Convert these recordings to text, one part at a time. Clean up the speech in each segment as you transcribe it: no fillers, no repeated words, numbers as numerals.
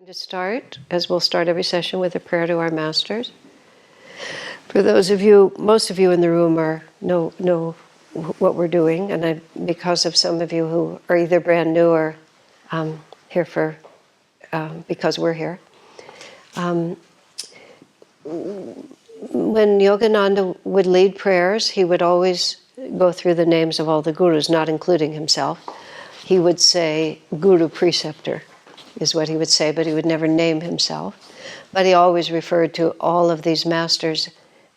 To start, as we'll start every session with a prayer to our masters. For those of you, most of you in the room know what we're doing, and because of some of you who are either brand new or here for because we're here. When Yogananda would lead prayers, he would always go through the names of all the gurus, not including himself. He would say guru preceptor is what he would say, but he would never name himself. But he always referred to all of these masters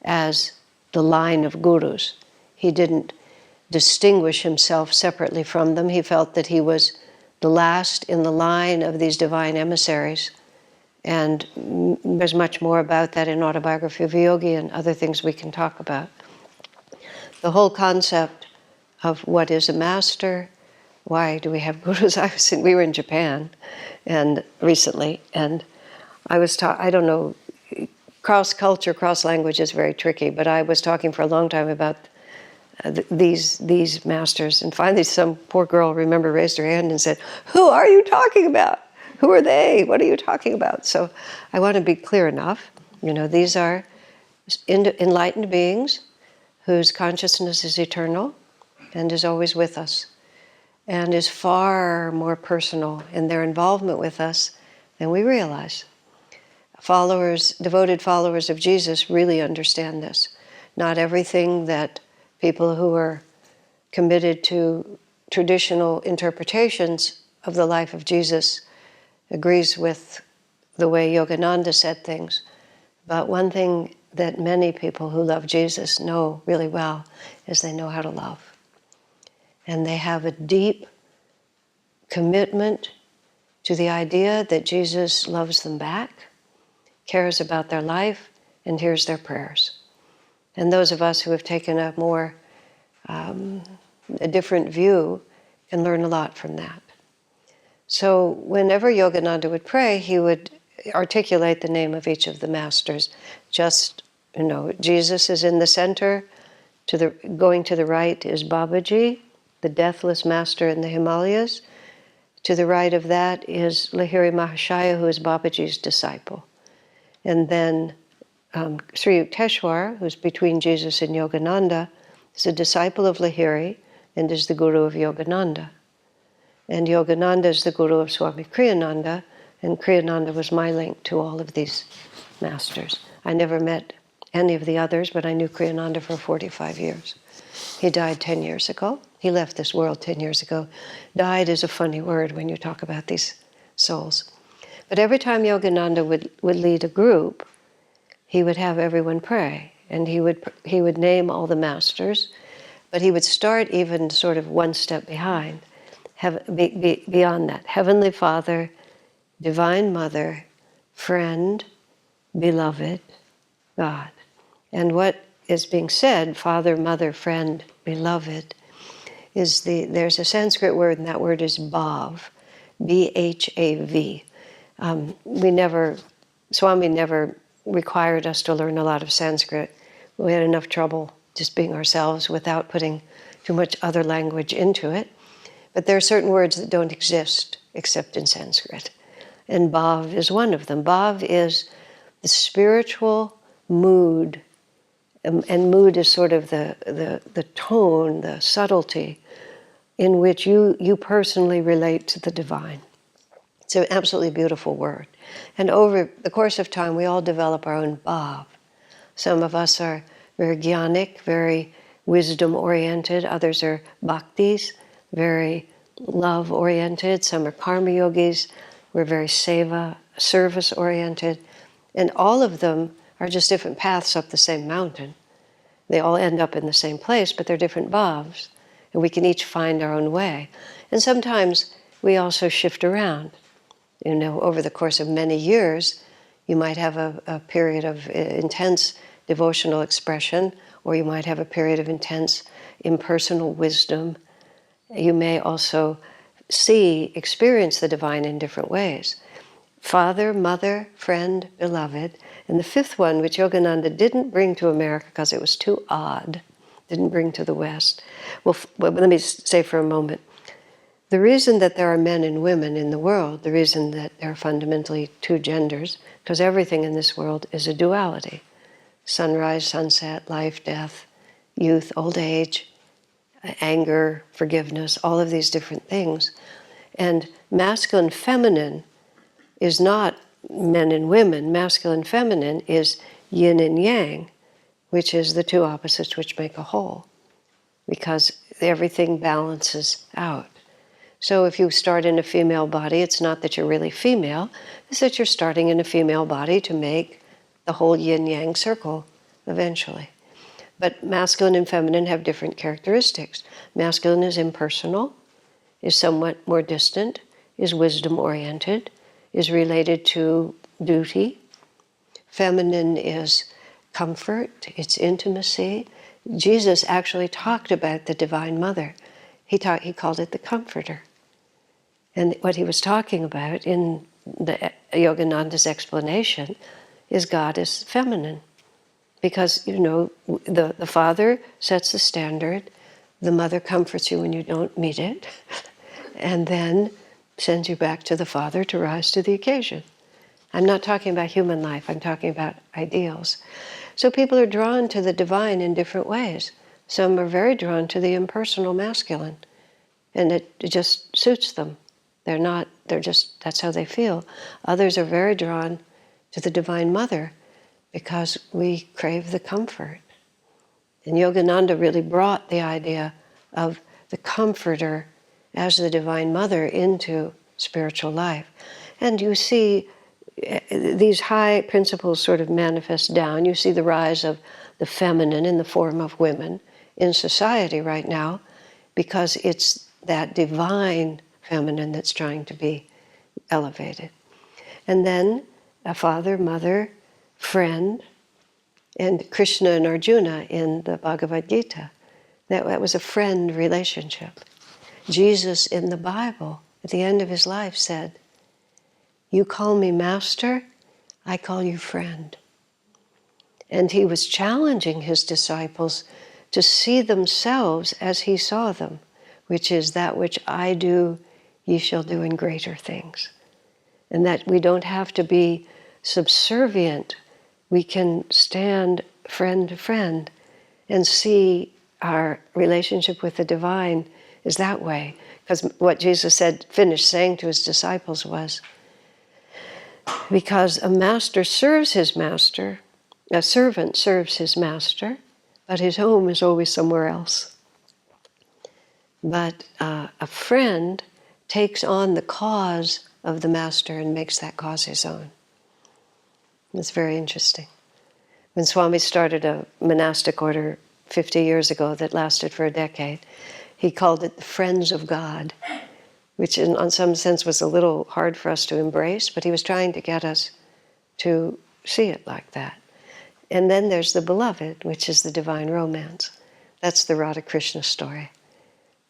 as the line of gurus. He didn't distinguish himself separately from them. He felt that he was the last in the line of these divine emissaries. And there's much more about that in Autobiography of a Yogi and other things we can talk about. The whole concept of what is a master, why do we have gurus? We were in Japan and recently, and I was I don't know, cross-culture, cross-language is very tricky, but I was talking for a long time about these masters, and finally some poor girl, remember, raised her hand and said, "Who are you talking about? Who are they? What are you talking about?" So I want to be clear enough. These are enlightened beings whose consciousness is eternal and is always with us, and is far more personal in their involvement with us than we realize. Devoted followers of Jesus really understand this. Not everything that people who are committed to traditional interpretations of the life of Jesus agrees with the way Yogananda said things. But one thing that many people who love Jesus know really well is they know how to love. And they have a deep commitment to the idea that Jesus loves them back, cares about their life, and hears their prayers. And those of us who have taken a different view can learn a lot from that. So whenever Yogananda would pray, he would articulate the name of each of the masters. Jesus is in the center. Going to the right is Babaji, the deathless master in the Himalayas. To the right of that is Lahiri Mahashaya, who is Babaji's disciple. And then Sri Yukteswar, who's between Jesus and Yogananda, is a disciple of Lahiri and is the guru of Yogananda. And Yogananda is the guru of Swami Kriyananda, and Kriyananda was my link to all of these masters. I never met any of the others, but I knew Kriyananda for 45 years. He died 10 years ago. He left this world 10 years ago. Died is a funny word when you talk about these souls. But every time Yogananda would lead a group, he would have everyone pray. And he would name all the masters, but he would start even sort of one step behind, beyond that. Heavenly Father, Divine Mother, Friend, Beloved, God. And what is being said, Father, Mother, Friend, Beloved, there's a Sanskrit word, and that word is Bhav, B-H-A-V. Swami never required us to learn a lot of Sanskrit. We had enough trouble just being ourselves without putting too much other language into it. But there are certain words that don't exist except in Sanskrit. And Bhav is one of them. Bhav is the spiritual mood, and mood is sort of the tone, the subtlety in which you personally relate to the divine. It's an absolutely beautiful word. And over the course of time, we all develop our own bhav. Some of us are very jnanic, very wisdom-oriented. Others are bhaktis, very love-oriented. Some are karma yogis. We're very seva, service-oriented. And all of them are just different paths up the same mountain. They all end up in the same place, but they're different bhavs. And we can each find our own way. And sometimes we also shift around. Over the course of many years, you might have a period of intense devotional expression, or you might have a period of intense impersonal wisdom. You may also experience the divine in different ways. Father, Mother, Friend, Beloved. And the fifth one, which Yogananda didn't bring to America because it was too odd, didn't bring to the West. Well, let me say for a moment, The reason that there are men and women in the world, the reason that there are fundamentally two genders, because everything in this world is a duality. Sunrise, sunset, life, death, youth, old age, anger, forgiveness, all of these different things. And masculine, feminine is not men and women. Masculine, feminine is yin and yang, which is the two opposites which make a whole, because everything balances out. So if you start in a female body, it's not that you're really female, it's that you're starting in a female body to make the whole yin-yang circle eventually. But masculine and feminine have different characteristics. Masculine is impersonal, is somewhat more distant, is wisdom-oriented, is related to duty. Feminine is comfort, it's intimacy. Jesus actually talked about the Divine Mother. He called it the Comforter. And what he was talking about in the Yogananda's explanation is God is feminine. Because, the father sets the standard, the mother comforts you when you don't meet it, and then sends you back to the father to rise to the occasion. I'm not talking about human life, I'm talking about ideals. So people are drawn to the divine in different ways. Some are very drawn to the impersonal masculine, and it just suits them. That's how they feel. Others are very drawn to the Divine Mother because we crave the comfort. And Yogananda really brought the idea of the comforter as the Divine Mother into spiritual life. And you see these high principles sort of manifest down. You see the rise of the feminine in the form of women in society right now, because it's that divine feminine that's trying to be elevated. And then a father, mother, friend, and Krishna and Arjuna in the Bhagavad Gita. That was a friend relationship. Jesus in the Bible, at the end of his life, said, "You call me master, I call you friend." And he was challenging his disciples to see themselves as he saw them, which is that which I do, ye shall do in greater things. And that we don't have to be subservient. We can stand friend to friend and see our relationship with the divine is that way. Because what Jesus finished saying to his disciples was, because a master serves his master, a servant serves his master, but his home is always somewhere else. But a friend takes on the cause of the master and makes that cause his own. It's very interesting. When Swami started a monastic order 50 years ago that lasted for a decade, he called it the Friends of God, which in some sense was a little hard for us to embrace, but he was trying to get us to see it like that. And then there's the Beloved, which is the divine romance. That's the Radha Krishna story.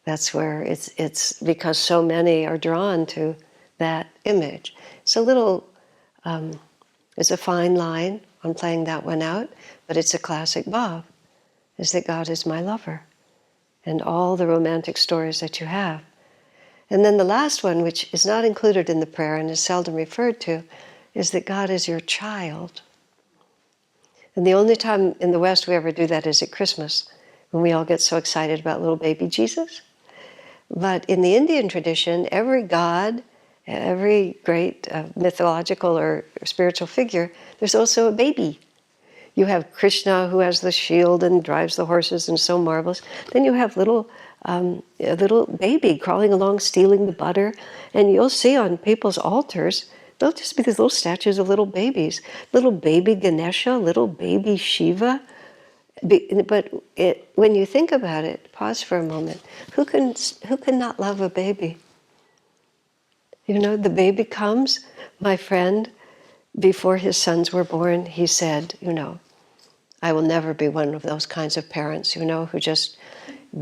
That's where it's because so many are drawn to that image. It's a little, it's a fine line on playing that one out, but it's a classic Bhav, is that God is my lover, and all the romantic stories that you have. And then the last one, which is not included in the prayer and is seldom referred to, is that God is your child. And the only time in the West we ever do that is at Christmas, when we all get so excited about little baby Jesus. But in the Indian tradition, every god, every great mythological or spiritual figure, there's also a baby. You have Krishna, who has the shield and drives the horses and so marvelous. Then you have a little baby crawling along, stealing the butter. And you'll see on people's altars, there'll just be these little statues of little babies. Little baby Ganesha, little baby Shiva. But when you think about it, pause for a moment. Who can not love a baby? The baby comes. My friend, before his sons were born, he said, I will never be one of those kinds of parents, who just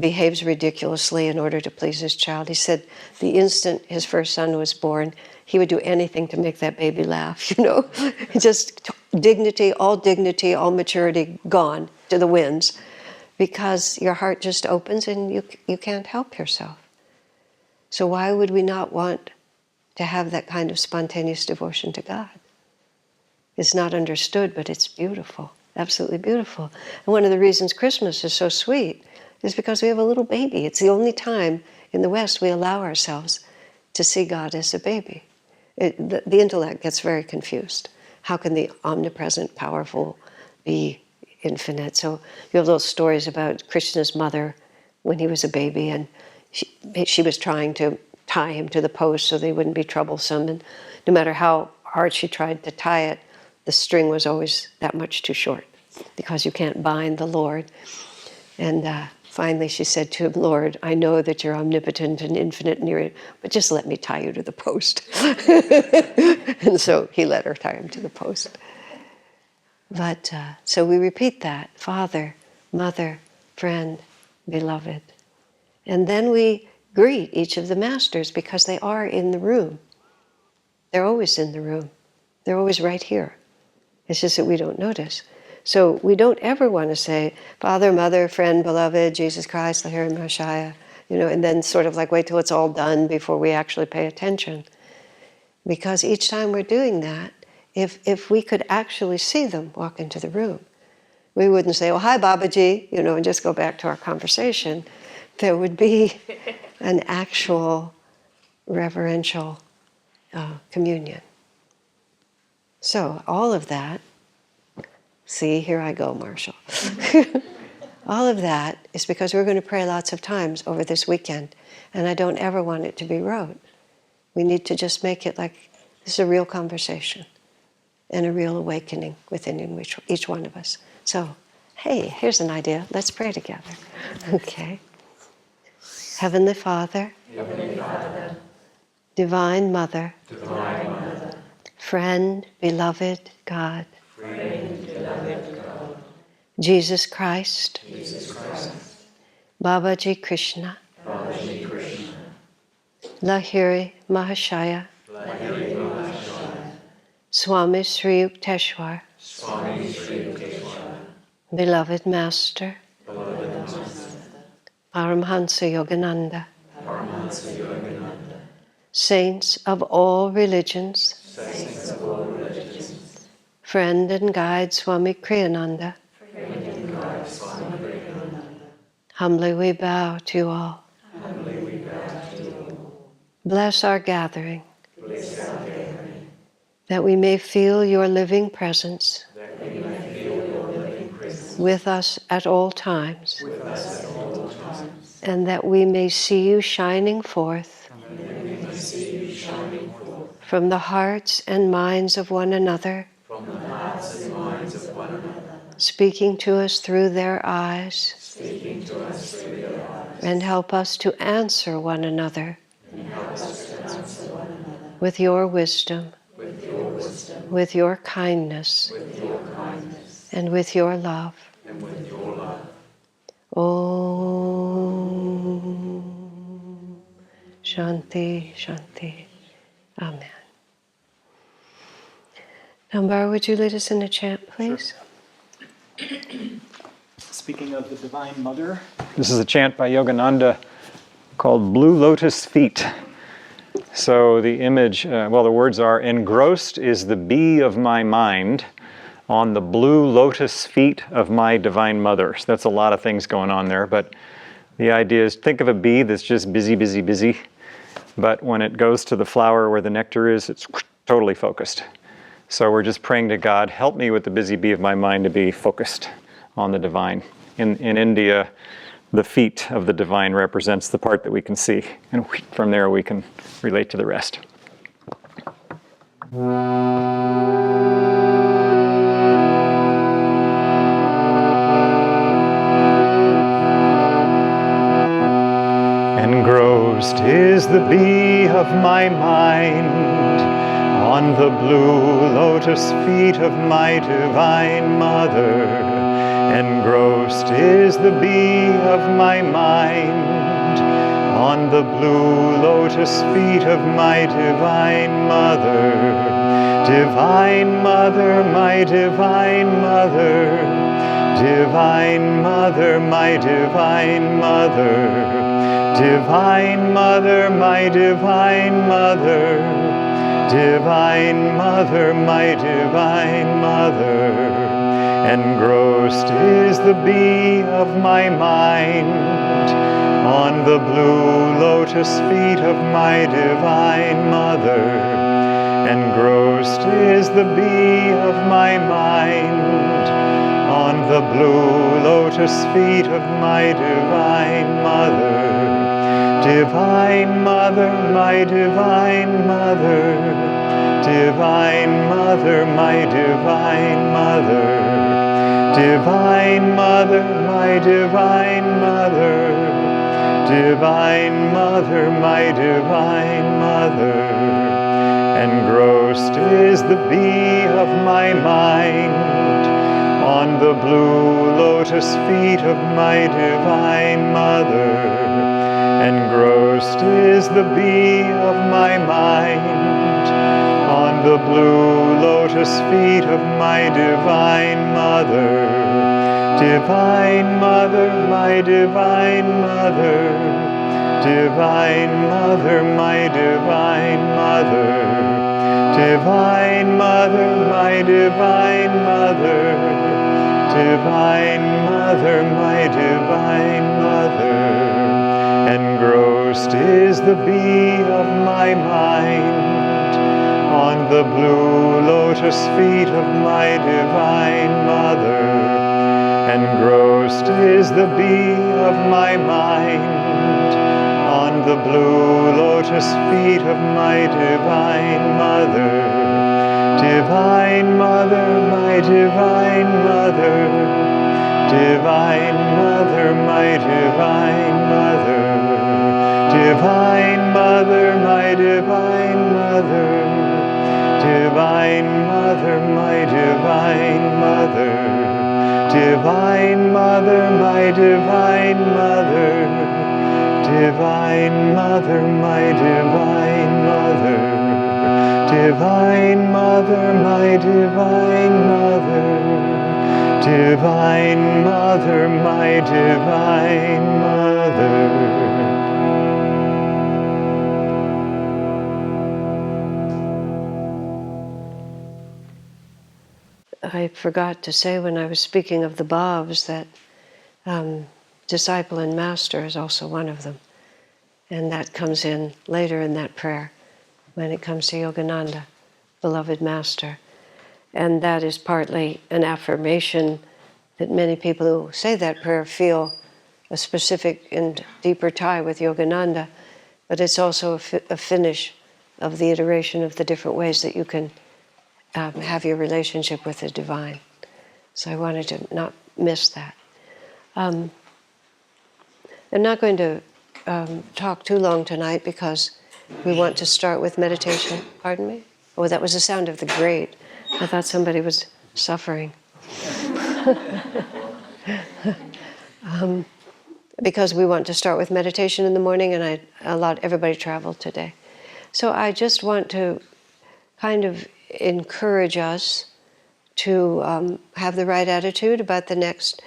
behaves ridiculously in order to please his child. He said the instant his first son was born, he would do anything to make that baby laugh, Just dignity, all maturity gone to the winds, because your heart just opens and you can't help yourself. So why would we not want to have that kind of spontaneous devotion to God? It's not understood, but it's beautiful, absolutely beautiful. And one of the reasons Christmas is so sweet is because we have a little baby. It's the only time in the West we allow ourselves to see God as a baby. The intellect gets very confused. How can the omnipresent, powerful be infinite? So you have little stories about Krishna's mother when he was a baby, and she was trying to tie him to the post so they wouldn't be troublesome. And no matter how hard she tried to tie it, the string was always that much too short because you can't bind the Lord. And finally she said to him, Lord, I know that you're omnipotent and infinite and near, but just let me tie you to the post. And so he let her tie him to the post. But so we repeat that, Father, Mother, Friend, Beloved. And then we greet each of the masters because they are in the room. They're always in the room. They're always right here. It's just that we don't notice. So we don't ever want to say, Father, Mother, Friend, Beloved, Jesus Christ, Lahiri Mahashaya, and then sort of like wait till it's all done before we actually pay attention. Because each time we're doing that, if we could actually see them walk into the room, we wouldn't say, oh, hi, Babaji, and just go back to our conversation. There would be an actual reverential communion. So all of that, see, here I go, Marshall. All of that is because we're going to pray lots of times over this weekend, and I don't ever want it to be rote. We need to just make it like this is a real conversation and a real awakening within each one of us. So, hey, here's an idea. Let's pray together. Okay. Heavenly Father, Divine Mother, Friend, Beloved God, Jesus Christ, Babaji Krishna, Lahiri Mahashaya, Swami Sri Yukteswar, Beloved Master, Paramhansa Yogananda, Saints of all religions, Friend and Guide Swami Kriyananda, humbly we bow to you all. Bless our gathering, that we may feel your living presence with us at all times, and that we may see you shining forth from the hearts and minds of one another, speaking to us through their eyes, and help us to answer one another with your wisdom, with your kindness, and with your love. Om Shanti, Shanti. Amen. Embark, would you lead us in a chant, please? Sure. Speaking of the Divine Mother, this is a chant by Yogananda called Blue Lotus Feet. So the image, the words are, engrossed is the bee of my mind on the blue lotus feet of my Divine Mother. So that's a lot of things going on there, but the idea is think of a bee that's just busy, busy, busy, but when it goes to the flower where the nectar is, it's totally focused. So we're just praying to God, help me with the busy bee of my mind to be focused on the divine. In India, the feet of the divine represents the part that we can see, and from there we can relate to the rest. Engrossed is the bee of my mind on the blue lotus feet of my Divine Mother. Engrossed is the bee of my mind on the blue lotus feet of my Divine Mother. Divine Mother, my Divine Mother, Divine Mother, my Divine Mother, Divine Mother, my Divine Mother, Divine Mother, my Divine Mother, engrossed is the bee of my mind, on the blue lotus feet of my Divine Mother, engrossed is the bee of my mind, on the blue lotus feet of my Divine Mother. Divine Mother, my Divine Mother, Divine Mother, my Divine Mother, Divine Mother, my Divine Mother, Divine Mother, my Divine Mother, engrossed is the bee of my mind, on the blue lotus feet of my Divine Mother, engrossed is the bee of my mind, on the blue lotus feet of my Divine Mother. Divine Mother, my Divine Mother, Divine Mother, my Divine Mother, Divine Mother, my Divine Mother, Divine Mother, my Divine Mother, engrossed is the bee of my mind, on the blue lotus feet of my Divine Mother, engrossed is the bee of my mind, on the blue lotus feet of my Divine Mother. Divine Mother, my Divine Mother, Divine Mother, my Divine Mother, Divine Mother, my Divine Mother, Divine Mother, my Divine Mother, Divine Mother, my Divine Mother, Divine Mother, my Divine Mother, Divine Mother, my Divine Mother, Divine Mother, my Divine Mother. I forgot to say when I was speaking of the Bhavs that disciple and master is also one of them. And that comes in later in that prayer when it comes to Yogananda, beloved master. And that is partly an affirmation that many people who say that prayer feel a specific and deeper tie with Yogananda, but it's also a finish of the iteration of the different ways that you can have your relationship with the divine. So I wanted to not miss that. I'm not going to talk too long tonight because we want to start with meditation. Pardon me? Oh, that was the sound of the grate. I thought somebody was suffering. Because we want to start with meditation in the morning, and I allowed everybody travel today. So I just want to kind of encourage us to have the right attitude about the next,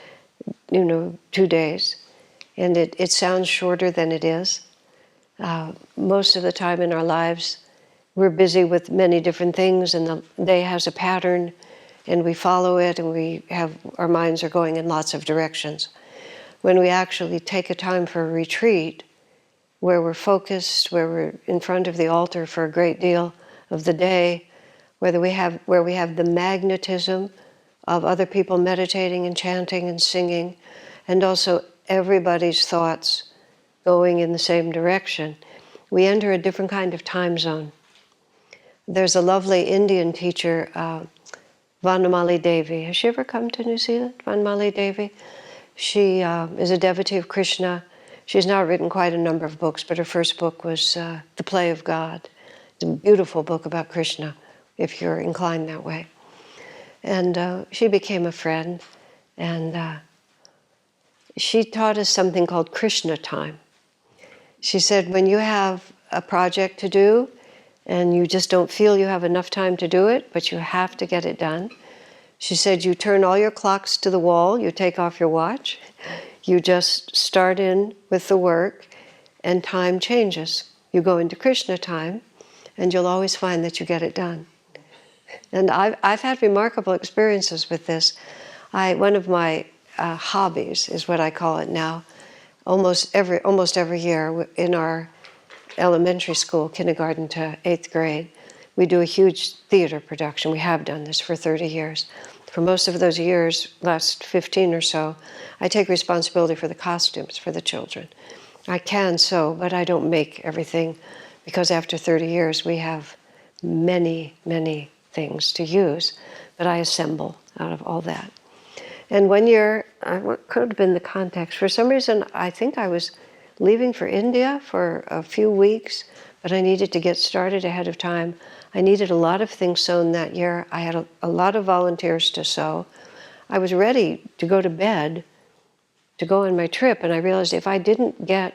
2 days. And it sounds shorter than it is. Most of the time in our lives, we're busy with many different things, and the day has a pattern, and we follow it, and our minds are going in lots of directions. When we actually take a time for a retreat, where we're focused, where we're in front of the altar for a great deal of the day, where we have the magnetism of other people meditating and chanting and singing, and also everybody's thoughts going in the same direction, we enter a different kind of time zone. There's a lovely Indian teacher, Vanamali Devi. Has she ever come to New Zealand, Vanamali Devi? She is a devotee of Krishna. She's now written quite a number of books, but her first book was The Play of God. It's a beautiful book about Krishna, if you're inclined that way. And she became a friend, and she taught us something called Krishna time. She said, when you have a project to do, and you just don't feel you have enough time to do it, but you have to get it done, she said, you turn all your clocks to the wall, you take off your watch, you just start in with the work, and time changes. You go into Krishna time, and you'll always find that you get it done. And I've had remarkable experiences with this. One of my hobbies is what I call it now. Almost every year in our elementary school, kindergarten to 8th grade, we do a huge theater production. We have done this for 30 years. For most of those years, last 15 or so, I take responsibility for the costumes for the children. I can sew, but I don't make everything, because after 30 years we have many, many things to use, but I assemble out of all that. And one year, what could have been the context, for some reason I think I was leaving for India for a few weeks, but I needed to get started ahead of time. I needed a lot of things sewn that year. I had a lot of volunteers to sew. I was ready to go to bed to go on my trip, and I realized if I didn't get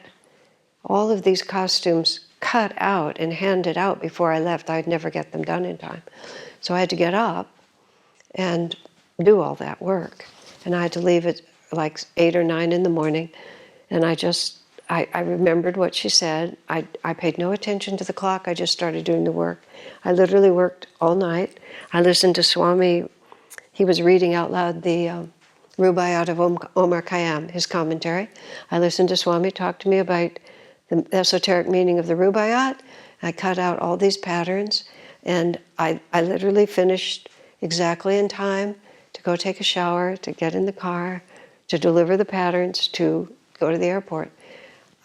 all of these costumes cut out and handed out before I left, I'd never get them done in time. So I had to get up and do all that work. And I had to leave at like 8 or 9 in the morning, and I remembered what she said. I paid no attention to the clock. I just started doing the work. I literally worked all night. I listened to Swami. He was reading out loud the Rubaiyat of Omar Khayyam, his commentary. I listened to Swami talk to me about the esoteric meaning of the Rubaiyat. I cut out all these patterns, and I literally finished exactly in time to go take a shower, to get in the car, to deliver the patterns, to go to the airport.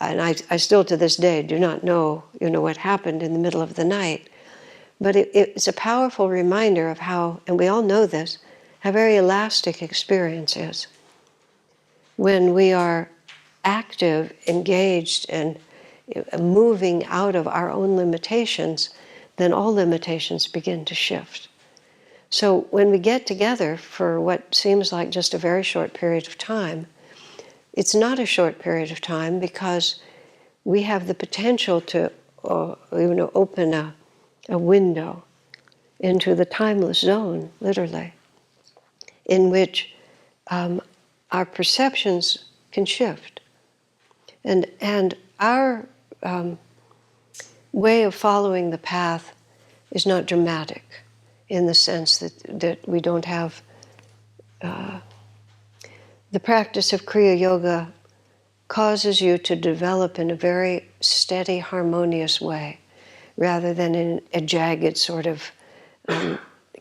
And I still to this day do not know, what happened in the middle of the night. But it's a powerful reminder of how, and we all know this, how very elastic experience is. When we are active, engaged, and moving out of our own limitations, then all limitations begin to shift. So when we get together for what seems like just a very short period of time, it's not a short period of time, because we have the potential to open a window into the timeless zone, literally, in which our perceptions can shift. And our way of following the path is not dramatic, in the sense that we don't have the practice of Kriya Yoga causes you to develop in a very steady, harmonious way, rather than in a jagged sort of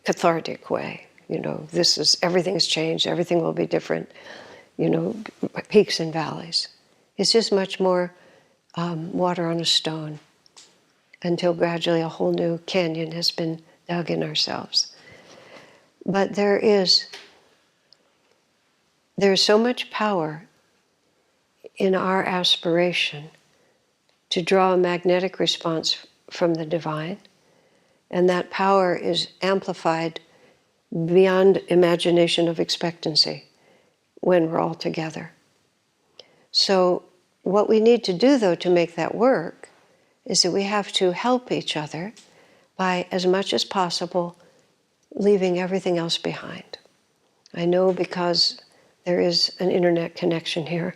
cathartic way. Everything has changed, everything will be different, peaks and valleys. It's just much more water on a stone, until gradually a whole new canyon has been dug in ourselves. But there is so much power in our aspiration to draw a magnetic response from the divine, and that power is amplified beyond imagination of expectancy when we're all together. So what we need to do, though, to make that work is that we have to help each other by, as much as possible, leaving everything else behind. I know, because there is an internet connection here,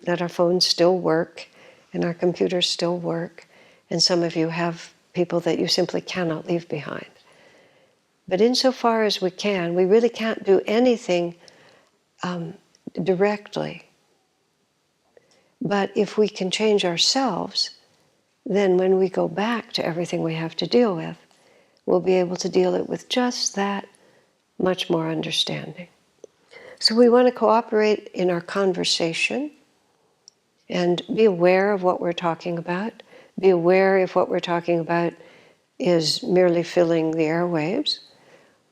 that our phones still work and our computers still work, and some of you have people that you simply cannot leave behind. But insofar as we can, we really can't do anything directly. But if we can change ourselves, then when we go back to everything we have to deal with, we'll be able to deal it with just that much more understanding. So we want to cooperate in our conversation and be aware of what we're talking about. Be aware if what we're talking about is merely filling the airwaves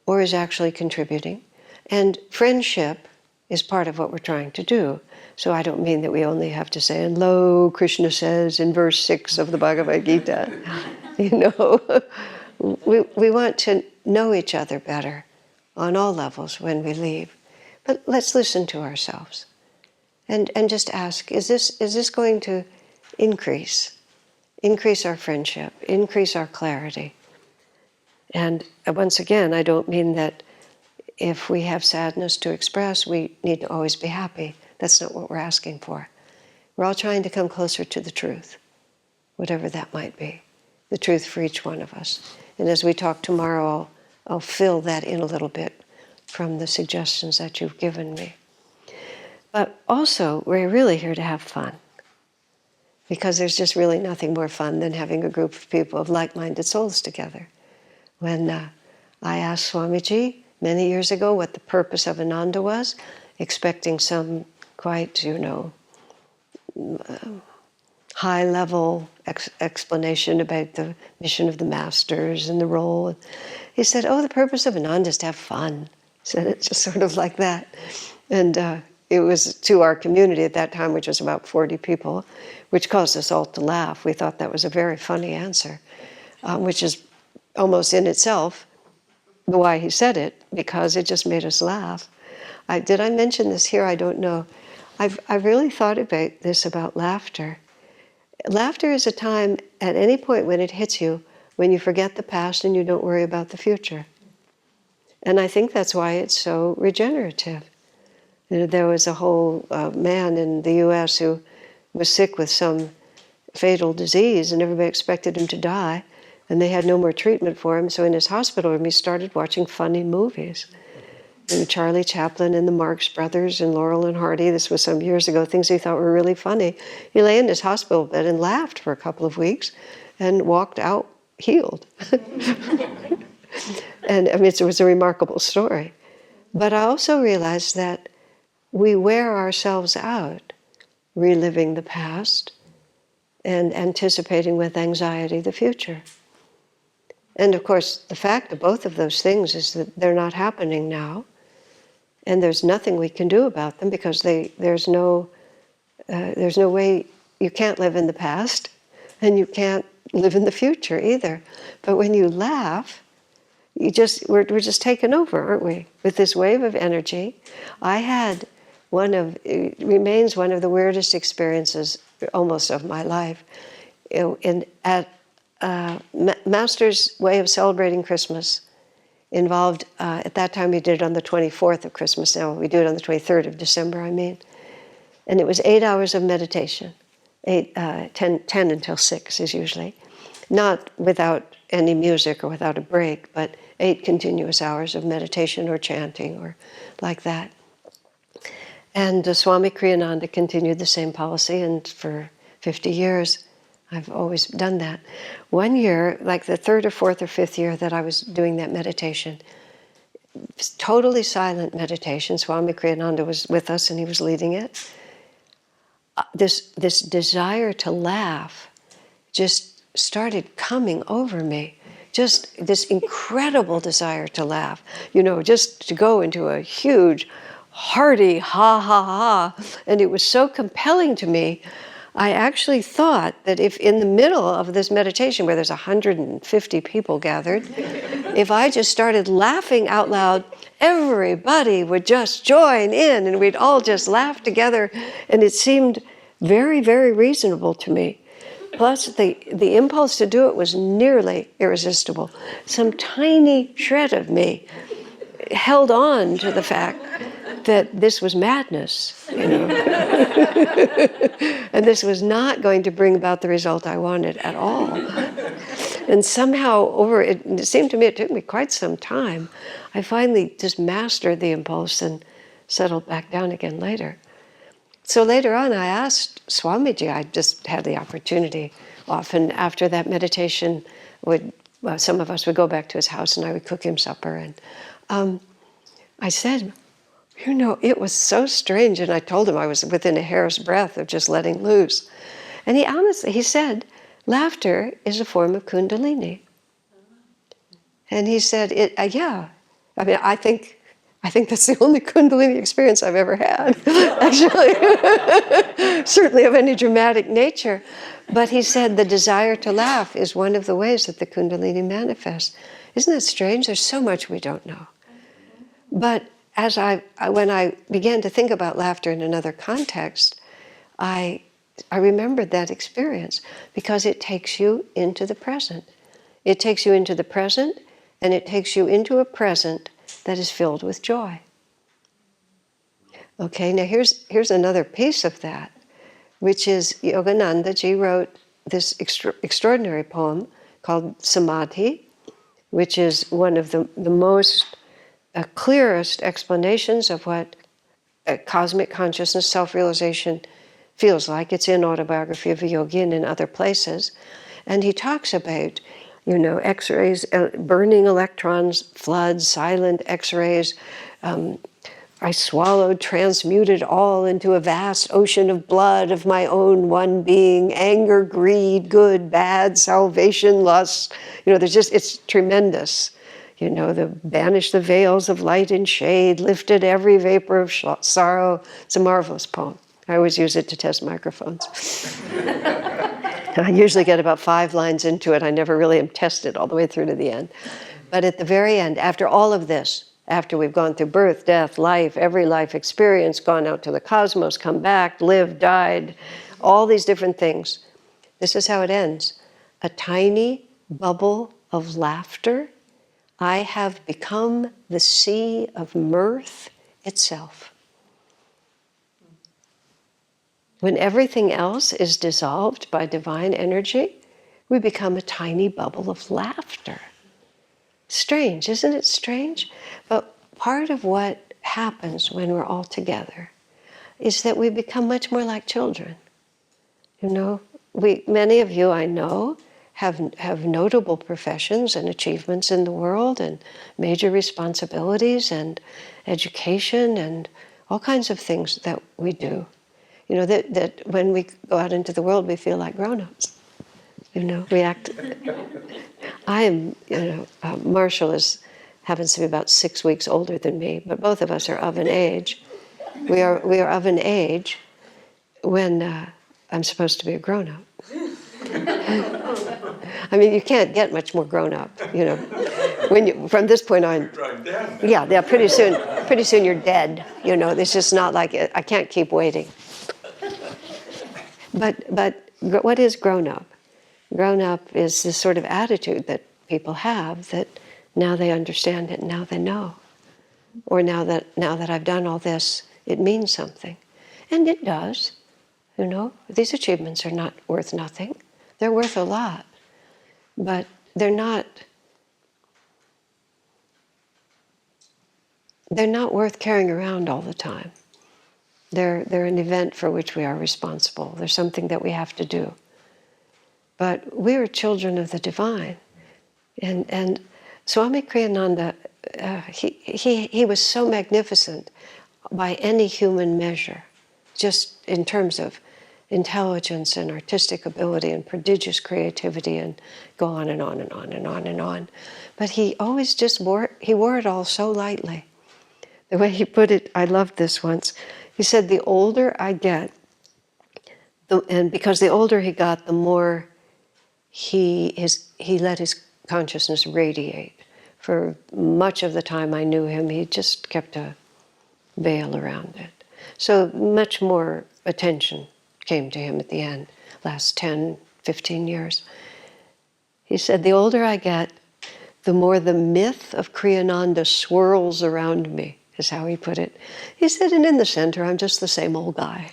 or is actually contributing. And friendship is part of what we're trying to do. So I don't mean that we only have to say, and lo, Krishna says in verse 6 of the Bhagavad Gita. We want to know each other better on all levels when we leave. But let's listen to ourselves and just ask, is this going to increase our friendship, increase our clarity? And once again, I don't mean that if we have sadness to express, we need to always be happy. That's not what we're asking for. We're all trying to come closer to the truth, whatever that might be, the truth for each one of us. And as we talk tomorrow, I'll fill that in a little bit from the suggestions that you've given me. But also, we're really here to have fun, because there's just really nothing more fun than having a group of people of like-minded souls together. When I asked Swamiji many years ago what the purpose of Ananda was, expecting some quite, high-level explanation about the mission of the masters and the role. He said, the purpose of Ananda is to have fun. He said it just sort of like that. And it was to our community at that time, which was about 40 people, which caused us all to laugh. We thought that was a very funny answer, which is almost in itself why he said it, because it just made us laugh. Did I mention this here? I don't know. I've really thought about this about laughter. Laughter is a time at any point when it hits you, when you forget the past and you don't worry about the future. And I think that's why it's so regenerative. There was a whole man in the US who was sick with some fatal disease, and everybody expected him to die, and they had no more treatment for him. So in his hospital room, he started watching funny movies. And Charlie Chaplin and the Marx Brothers and Laurel and Hardy, this was some years ago, things he thought were really funny. He lay in his hospital bed and laughed for a couple of weeks and walked out healed. And I mean, it was a remarkable story. But I also realized that we wear ourselves out reliving the past and anticipating with anxiety the future. And of course, the fact of both of those things is that they're not happening now, and there's nothing we can do about them, because there's no way. You can't live in the past, and you can't live in the future either. But when you laugh, we're just taken over, aren't we, with this wave of energy? I had it remains one of the weirdest experiences almost of my life. Master's way of celebrating Christmas involved, at that time we did it on the 24th of Christmas, now we do it on the 23rd of December, and it was 8 hours of meditation, 10 until 6 is usually, not without any music or without a break, but 8 continuous hours of meditation or chanting or like that. And Swami Kriyananda continued the same policy, and for 50 years I've always done that. One year, like the 3rd or 4th or 5th year that I was doing that meditation, totally silent meditation, Swami Kriyananda was with us and he was leading it. This desire to laugh just started coming over me. Just this incredible desire to laugh, just to go into a huge, hearty ha ha ha. And it was so compelling to me. I actually thought that if in the middle of this meditation, where there's 150 people gathered, if I just started laughing out loud, everybody would just join in and we'd all just laugh together. And it seemed very, very reasonable to me. Plus, the impulse to do it was nearly irresistible. Some tiny shred of me held on to the fact that this was madness, and this was not going to bring about the result I wanted at all. And somehow it seemed to me, it took me quite some time, I finally just mastered the impulse and settled back down again later. So later on I asked Swamiji, I just had the opportunity, often after that meditation, some of us would go back to his house and I would cook him supper, and I said, it was so strange, and I told him I was within a hair's breadth of just letting loose. And he said, laughter is a form of Kundalini. And he said, yeah. I mean, I think that's the only Kundalini experience I've ever had, actually. Certainly of any dramatic nature. But he said the desire to laugh is one of the ways that the Kundalini manifests. Isn't that strange? There's so much we don't know. But when I began to think about laughter in another context, I remembered that experience, because it takes you into the present. It takes you into the present, and it takes you into a present that is filled with joy. Okay, now here's another piece of that. which is Yogananda ji wrote this extraordinary poem called Samadhi, which is one of the most clearest explanations of what cosmic consciousness, self-realization feels like. It's in Autobiography of a Yogi and in other places. And he talks about, X-rays, burning electrons, floods, silent X-rays. I swallowed, transmuted all into a vast ocean of blood of my own one being, anger, greed, good, bad, salvation, lust. It's tremendous. Banished the veils of light and shade, lifted every vapor of sorrow. It's a marvelous poem. I always use it to test microphones. I usually get about 5 lines into it. I never really am tested all the way through to the end. But at the very end, after all of this, after we've gone through birth, death, life, every life experience, gone out to the cosmos, come back, lived, died, all these different things, this is how it ends. A tiny bubble of laughter. I have become the sea of mirth itself. When everything else is dissolved by divine energy, we become a tiny bubble of laughter. Strange, isn't it strange? But part of what happens when we're all together is that we become much more like children. Many of you I know have notable professions and achievements in the world and major responsibilities and education and all kinds of things that we do. That when we go out into the world, we feel like grown-ups. We act. Marshall happens to be about 6 weeks older than me, but both of us are of an age. We are of an age when I'm supposed to be a grown-up. I mean, you can't get much more grown-up, When from this point on, yeah, pretty soon you're dead. It's just not like it. I can't keep waiting. But what is grown-up? Grown-up is this sort of attitude that people have that now they understand it, now they know. Or now that I've done all this, it means something. And it does. These achievements are not worth nothing. They're worth a lot. But they're not worth carrying around all the time. They're an event for which we are responsible. They're something that we have to do. But we are children of the divine. And Swami Kriyananda, he was so magnificent by any human measure, just in terms of intelligence and artistic ability and prodigious creativity, and go on and on and on and on and on. But he always wore it all so lightly. The way he put it, I loved this once. He said, the older I get, and because the older he got, the more he let his consciousness radiate. For much of the time I knew him, he just kept a veil around it. So much more attention came to him at the end, last 10, 15 years. He said, the older I get, the more the myth of Kriyananda swirls around me, is how he put it. He said, and in the center, I'm just the same old guy,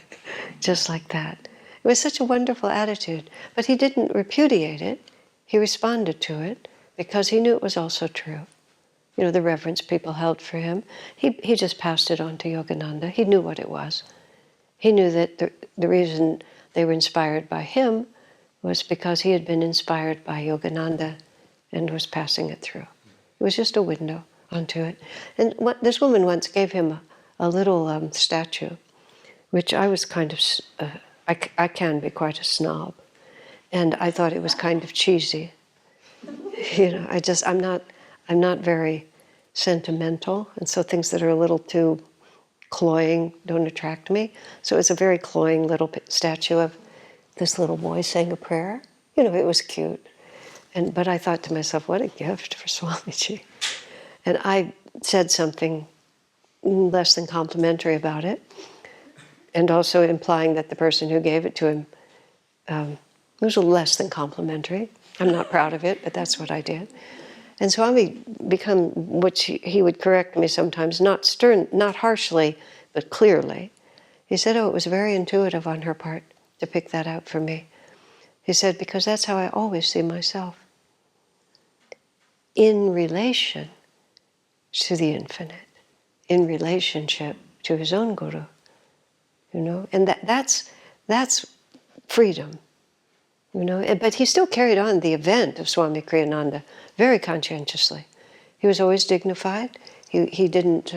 just like that. It was such a wonderful attitude, but he didn't repudiate it. He responded to it because he knew it was also true. The reverence people held for him. He just passed it on to Yogananda. He knew what it was. He knew that the reason they were inspired by him was because he had been inspired by Yogananda and was passing it through. It was just a window onto it. And this woman once gave him a little statue, which I was kind of, I can be quite a snob. And I thought it was kind of cheesy. I'm not very sentimental, and so things that are a little too cloying don't attract me. So it's a very cloying little statue of this little boy saying a prayer. It was cute. But I thought to myself, what a gift for Swamiji. And I said something less than complimentary about it, and also implying that the person who gave it to him was a little less than complimentary. I'm not proud of it, but that's what I did. And Swami which he would correct me sometimes, not stern, not harshly, but clearly. He said, it was very intuitive on her part. to pick that out for me. He said, because that's how I always see myself. In relation to the infinite, in relationship to his own Guru, and that's freedom, But he still carried on the event of Swami Kriyananda very conscientiously. He was always dignified. He didn't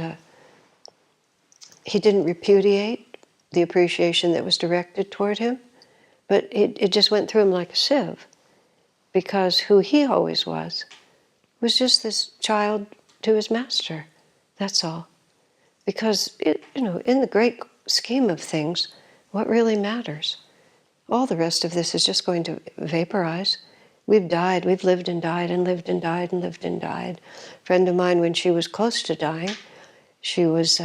repudiate the appreciation that was directed toward him, but it just went through him like a sieve, because who he always was just this child to his master. That's all. Because in the great scheme of things, what really matters? All the rest of this is just going to vaporize. We've died, we've lived and died and lived and died and lived and died. A friend of mine, when she was close to dying, she was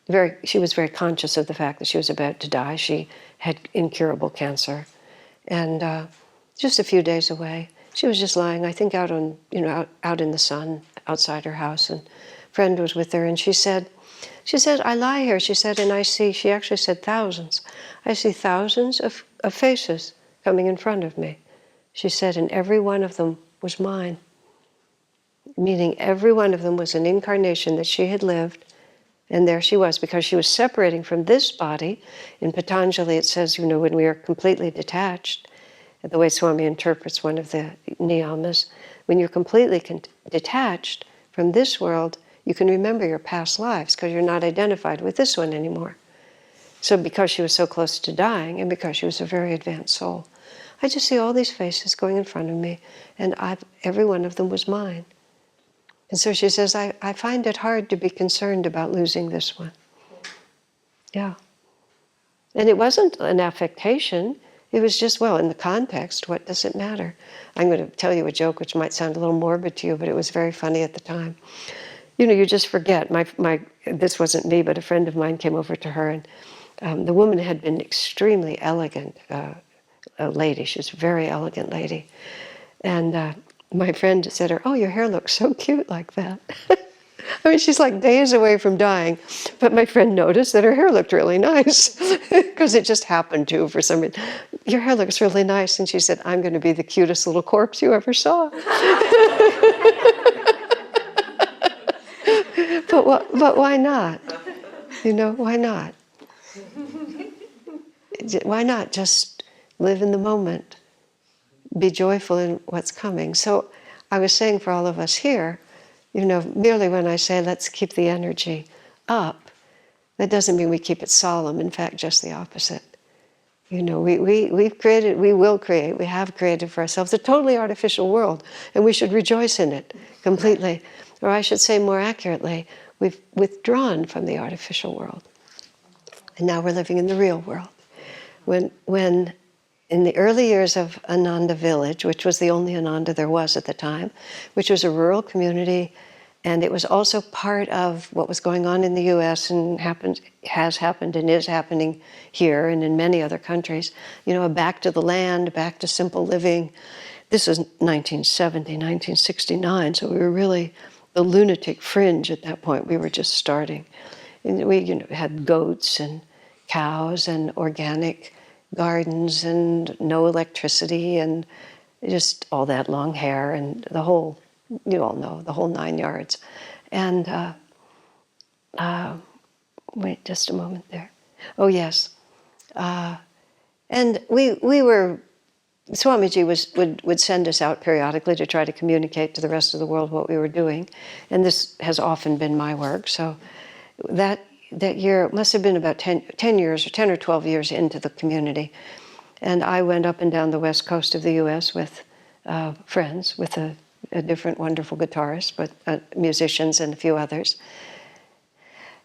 very conscious of the fact that she was about to die. She had incurable cancer, and just a few days away, she was just lying, I think, out in the sun outside her house, and a friend was with her, and she said, I lie here, she said, and I see, she actually said thousands. I see thousands of faces coming in front of me. She said, and every one of them was mine. Meaning every one of them was an incarnation that she had lived, and there she was, because she was separating from this body. In Patanjali it says, when we are completely detached, the way Swami interprets one of the niyamas, when you're completely detached from this world, you can remember your past lives because you're not identified with this one anymore. So because she was so close to dying, and because she was a very advanced soul, I just see all these faces going in front of me, and every one of them was mine. And so she says, I find it hard to be concerned about losing this one. Yeah. And it wasn't an affectation. It was just, in the context, what does it matter? I'm going to tell you a joke which might sound a little morbid to you, but it was very funny at the time. You just forget. This wasn't me, but a friend of mine came over to her, and the woman had been extremely elegant, a lady. She was a very elegant lady. And my friend said to her, oh, your hair looks so cute like that. I mean, she's like days away from dying. But my friend noticed that her hair looked really nice, because it just happened to, for some reason. Your hair looks really nice. And she said, I'm going to be the cutest little corpse you ever saw. But why not? Why not? Why not just live in the moment? Be joyful in what's coming. So I was saying for all of us here, merely when I say let's keep the energy up, that doesn't mean we keep it solemn. In fact, just the opposite. We've created, we will create, we have created for ourselves a totally artificial world, and we should rejoice in it completely. Or I should say more accurately, we've withdrawn from the artificial world. And now we're living in the real world. When in the early years of Ananda village, which was the only Ananda there was at the time, which was a rural community, and it was also part of what was going on in the US and has happened and is happening here and in many other countries, a back to the land, back to simple living. This was 1970, 1969, so we were really the lunatic fringe at that point. We were just starting. And we had goats and cows and organic gardens and no electricity and just all that long hair and the whole, you all know, the whole 9 yards. And wait just a moment there. Oh, yes. And we were, Swamiji would send us out periodically to try to communicate to the rest of the world what we were doing. And this has often been my work. So that year, it must have been about 10 years or 10 or 12 years into the community. And I went up and down the west coast of the US with friends, with a different wonderful guitarist, but musicians and a few others.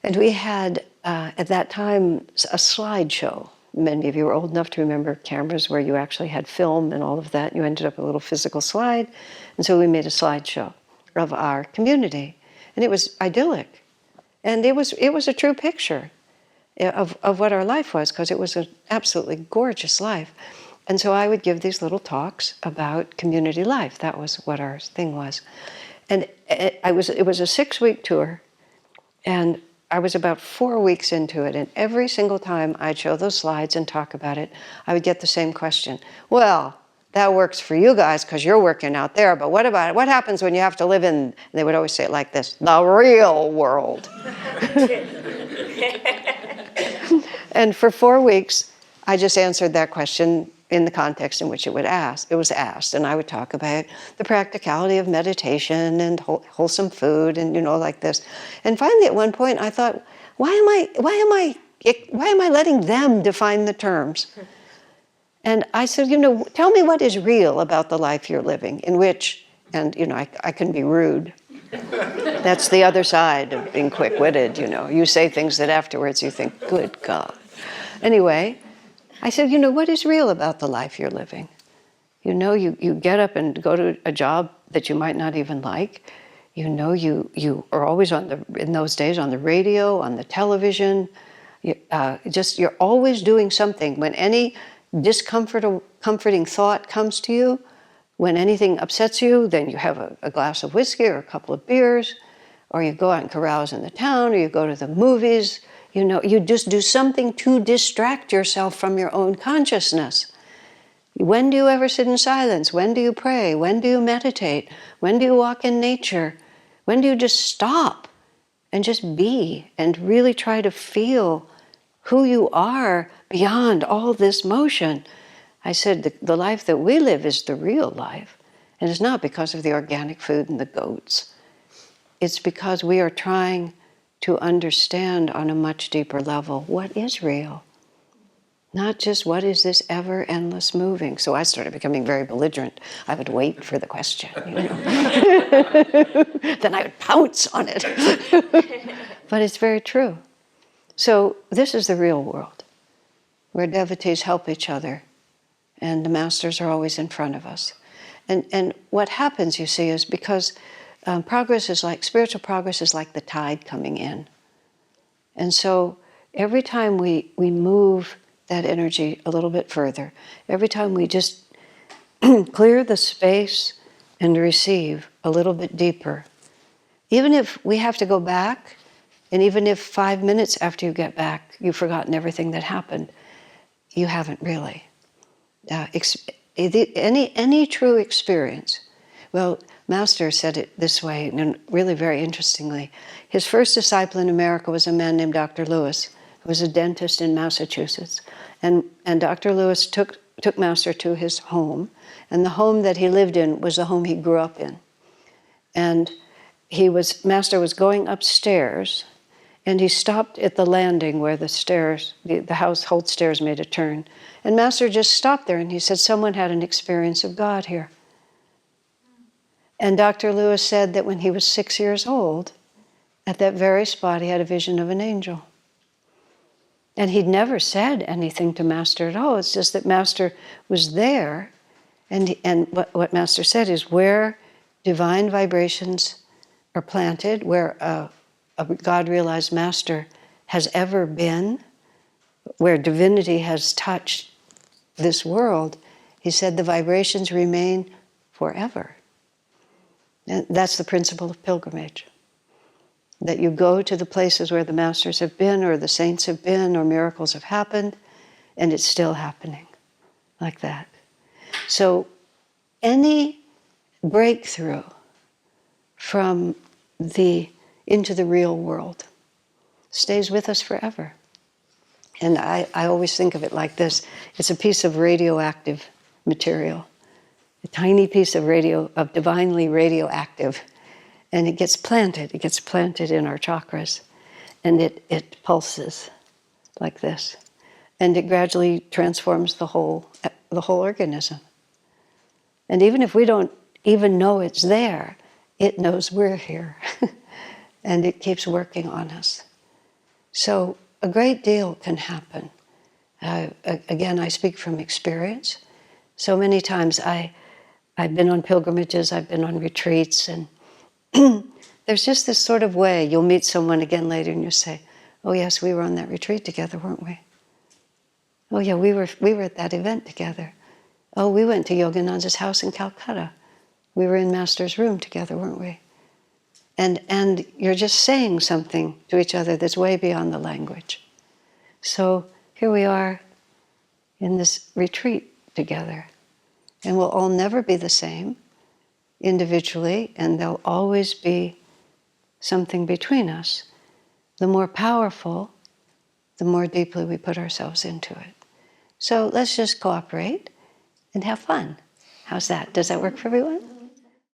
And we had, at that time, a slideshow. Many of you were old enough to remember cameras where you actually had film and all of that. You ended up with a little physical slide. And so we made a slideshow of our community. And it was idyllic. And it was a true picture of what our life was, because it was an absolutely gorgeous life. And so I would give these little talks about community life. That was what our thing was. And it was a 6-week tour. And I was about 4 weeks into it, and every single time I'd show those slides and talk about it, I would get the same question. Well, that works for you guys because you're working out there, but what about it? What happens when you have to live in, and they would always say it like this, the real world. And for 4 weeks, I just answered that question in the context in which it was asked, and I would talk about the practicality of meditation and wholesome food, and like this. And finally, at one point, I thought, why am I letting them define the terms? And I said, tell me what is real about the life you're living, in which, and I can be rude. That's the other side of being quick-witted. You say things that afterwards you think, good God. Anyway, I said, what is real about the life you're living? You get up and go to a job that you might not even like. You are always in those days on the radio, on the television. You're always doing something. When any comforting thought comes to you, when anything upsets you, then you have a glass of whiskey or a couple of beers, or you go out and carouse in the town, or you go to the movies. You just do something to distract yourself from your own consciousness. When do you ever sit in silence? When do you pray? When do you meditate? When do you walk in nature? When do you just stop and just be and really try to feel who you are beyond all this motion? I said, the life that we live is the real life. And it's not because of the organic food and the goats. It's because we are trying to understand on a much deeper level what is real. Not just what is this ever endless moving. So I started becoming very belligerent. I would wait for the question. Then I would pounce on it. But it's very true. So this is the real world, where devotees help each other, and the masters are always in front of us. And what happens, you see, is because spiritual progress is like the tide coming in. And so every time we move that energy a little bit further, every time we just clear the space and receive a little bit deeper, even if we have to go back, and even if 5 minutes after you get back, you've forgotten everything that happened, you haven't really. Any true experience. Well, Master said it this way, and really very interestingly. His first disciple in America was a man named Dr. Lewis, who was a dentist in Massachusetts. And Dr. Lewis took Master to his home, and the home that he lived in was the home he grew up in. And Master was going upstairs, and he stopped at the landing where the household stairs made a turn. And Master just stopped there, and he said, someone had an experience of God here. And Dr. Lewis said that when he was 6 years old, at that very spot, he had a vision of an angel. And he'd never said anything to Master at all. It's just that Master was there. And what Master said is, where divine vibrations are planted, where a God-realized Master has ever been, where divinity has touched this world, he said the vibrations remain forever. And that's the principle of pilgrimage. That you go to the places where the masters have been, or the saints have been, or miracles have happened, and it's still happening, like that. So any breakthrough from into the real world stays with us forever. And I always think of it like this. It's a piece of radioactive material, a tiny piece of divinely radioactive. And it gets planted in our chakras, and it pulses like this. And it gradually transforms the whole organism. And even if we don't even know it's there, it knows we're here. And it keeps working on us. So a great deal can happen. Again, I speak from experience. So many times I've been on pilgrimages, I've been on retreats, and there's just this sort of way. You'll meet someone again later and you say, oh yes, we were on that retreat together, weren't we? Oh yeah, we were at that event together. Oh, we went to Yogananda's house in Calcutta. We were in Master's room together, weren't we? And you're just saying something to each other that's way beyond the language. So here we are in this retreat together. And we'll all never be the same individually, and there'll always be something between us. The more powerful, the more deeply we put ourselves into it. So let's just cooperate and have fun. How's that? Does that work for everyone?